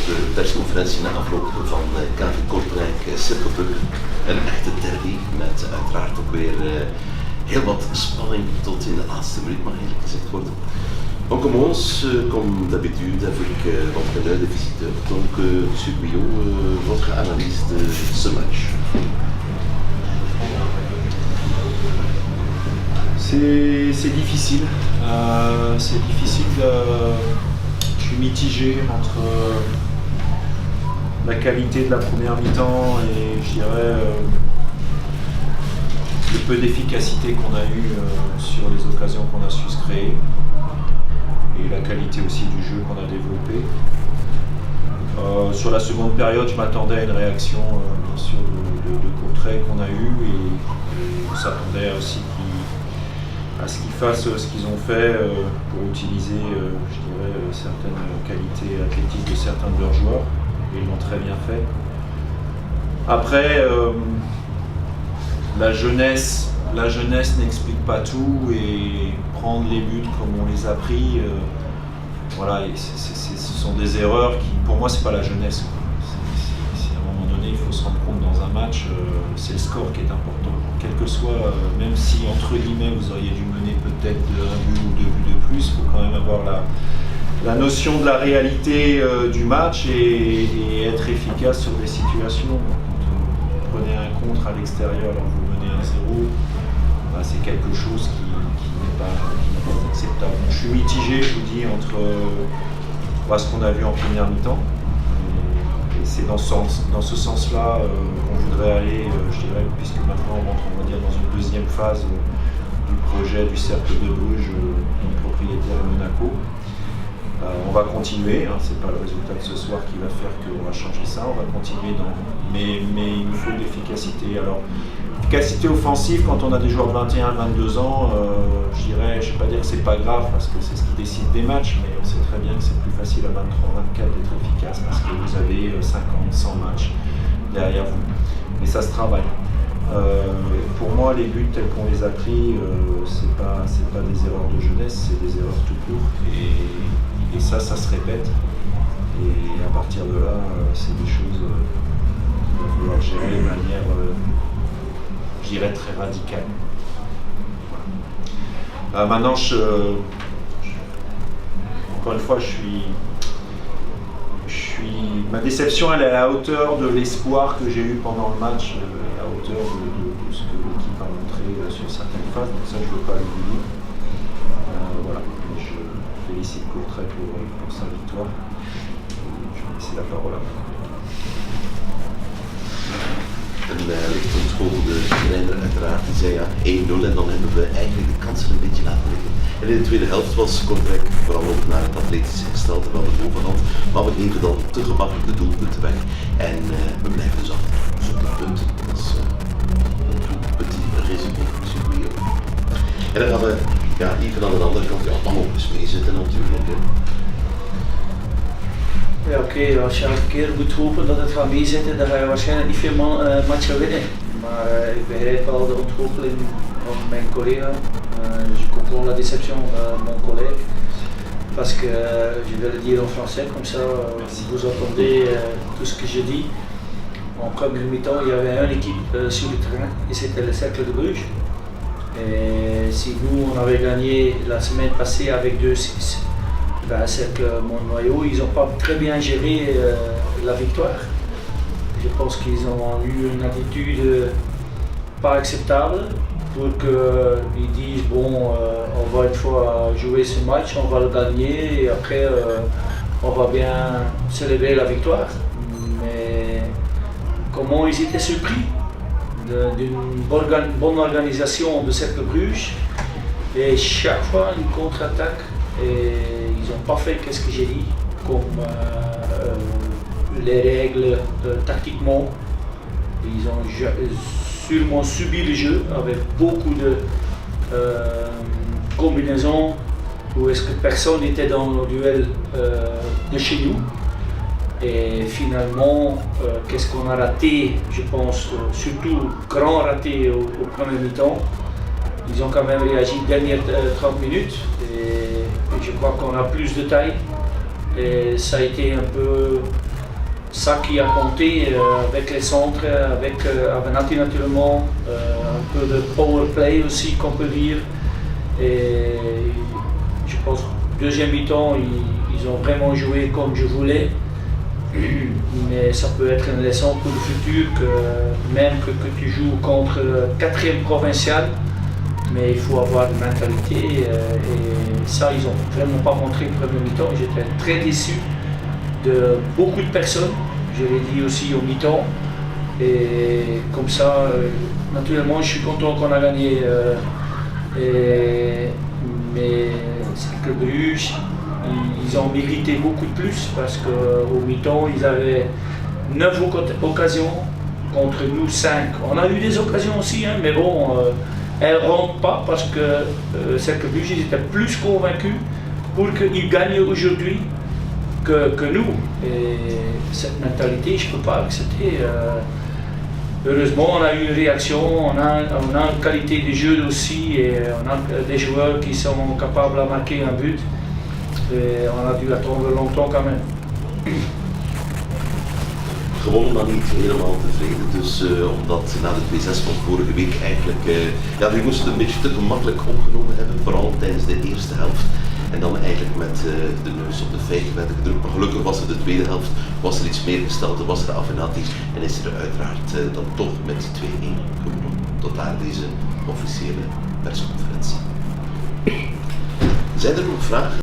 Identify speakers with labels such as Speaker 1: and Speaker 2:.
Speaker 1: de persconferentie na afloop van KV Kortrijk Cirkelbrugge. Een echte derby met uiteraard ook weer heel wat spanning tot in de laatste minuut, mag eigenlijk gezegd worden. On commence, comme d'habitude, avec l'entraîneur des visiteurs. Donc, M. Guyot, votre analyse de ce match?
Speaker 2: C'est difficile. C'est difficile je suis mitigé entre la qualité de la première mi-temps et je dirais le peu d'efficacité qu'on a eu sur les occasions qu'on a su se créer et la qualité aussi du jeu qu'on a développé. Sur la seconde période, je m'attendais à une réaction bien sûr de Courtrai qu'on a eue et on s'attendait aussi à ce qu'ils fassent ce qu'ils ont fait pour utiliser je dirais, certaines qualités athlétiques de certains de leurs joueurs. Et ils l'ont très bien fait. Après, la jeunesse n'explique pas tout et prendre les buts comme on les a pris, voilà, ce sont des erreurs qui, pour moi, c'est pas la jeunesse. À un moment donné, il faut se rendre compte dans un match, c'est le score qui est important. Quel que soit, même si entre guillemets vous auriez dû mener peut-être un but ou 2 buts de plus, il faut quand même avoir la notion de la réalité du match et être efficace sur des situations. Quand vous prenez un contre à l'extérieur alors que vous menez 1-0, bah, c'est quelque chose qui n'est pas acceptable. Donc, je suis mitigé, je vous dis, entre ce qu'on a vu en première mi-temps. Et c'est dans ce sens-là qu'on voudrait aller, je dirais, puisque maintenant on rentre, on va dire, dans une deuxième phase du projet du Cercle de Bruges, notre propriétaire à Monaco. On va continuer, hein, c'est pas le résultat de ce soir qui va faire qu'on va changer ça, on va continuer mais il nous faut de l'efficacité. Alors, efficacité offensive quand on a des joueurs de 21-22 ans, je ne vais pas dire que c'est pas grave parce que c'est ce qui décide des matchs, mais on sait très bien que c'est plus facile à 23-24 d'être efficace parce que vous avez 50, 100 matchs derrière vous. Mais ça se travaille. Pour moi, les buts tels qu'on les a pris, c'est pas des erreurs de jeunesse, c'est des erreurs tout court. Et ça se répète. Et à partir de là, c'est des choses qu'il va falloir gérer de manière, je dirais, très radicale. Voilà. Maintenant, encore une fois, ma déception, elle est à la hauteur de l'espoir que j'ai eu pendant le match, à la hauteur de ce que l'équipe a montré sur certaines phases. Donc ça, je ne veux pas l'oublier. Voilà. Je félicite Courtrai pour sa victoire. Je vais laisser la parole à vous.
Speaker 1: Ligt een schoolde trainer uiteraard, die zei ja 1-0 en dan hebben we eigenlijk de kansen een beetje laten liggen. En in de tweede helft was Kortrijk vooral ook naar het atletische gestelte wel de bovenhand, maar we geven dan te gemakkelijk de doelpunten weg en we blijven dus af zonder punten. Dat is een petit résumé, super. En dan gaan we even aan de andere kant allemaal op eens meezitten natuurlijk.
Speaker 3: Ja, oké, als je elke keer moet hopen dat het gaat meezitten, dan ga je waarschijnlijk niet veel matchen winnen. Maar ik begrijp wel de ontgoocheling van mijn collega. Je comprends la déception de mon collègue. Parce que je vais le dire en français, comme ça vous entendez tout ce que je dis. En première mi-temps, il y avait une équipe sur le terrain et c'était le Cercle de Bruges. Et si nous on avait gagné la semaine passée avec 2-6, ben, Cercle Montnoyau, ils n'ont pas très bien géré la victoire. Je pense qu'ils ont eu une attitude pas acceptable pour qu'ils disent bon, on va une fois jouer ce match, on va le gagner et après on va bien célébrer la victoire. Mais comment ils étaient surpris d'une bonne organisation de Cercle Bruges et chaque fois une contre-attaque. Et ils n'ont pas fait ce que j'ai dit, comme les règles tactiquement. Ils ont sûrement subi le jeu avec beaucoup de combinaisons où est-ce que personne n'était dans le duel de chez nous. Et finalement, qu'est-ce qu'on a raté, je pense, surtout grand raté au premier mi-temps. Ils ont quand même réagi dernières 30 minutes et je crois qu'on a plus de taille et ça a été un peu ça qui a compté avec les centres, avec Avenatti naturellement, un peu de power play aussi qu'on peut dire. Et je pense deuxième mi-temps, ils ont vraiment joué comme je voulais. Mais ça peut être une leçon pour le futur, que même que tu joues contre le 4e provincial, mais il faut avoir une mentalité. Et ça, ils n'ont vraiment pas montré le premier mi-temps. J'étais très déçu de beaucoup de personnes, je l'ai dit aussi au mi-temps. Et comme ça, naturellement, je suis content qu'on a gagné. Mais Cercle Bruges, ils ont mérité beaucoup de plus parce qu'au mi-temps, ils avaient 9 occasions contre nous 5. On a eu des occasions aussi, hein, mais bon, elles ne rentrent pas parce que Cercle Bruges, ils étaient plus convaincus pour qu'ils gagnent aujourd'hui que nous. Et cette mentalité, je ne peux pas accepter. Heureusement, on a eu une réaction, on a une qualité de jeu aussi et on a des joueurs qui sont capables de marquer un but. Et on a dû attendre longtemps quand même.
Speaker 1: Gewonnen, maar niet helemaal tevreden. Dus omdat na de 2-6 van vorige week eigenlijk, ja, die moesten het een beetje te gemakkelijk opgenomen hebben, vooral tijdens de eerste helft. En dan eigenlijk met de neus op de feiten werden gedrukt. Maar gelukkig was er de tweede helft, was er iets meer gesteld, was er Avenatti en is er uiteraard dan toch met 2-1 gewonnen. Tot daar deze officiële persconferentie. Zijn er nog vragen?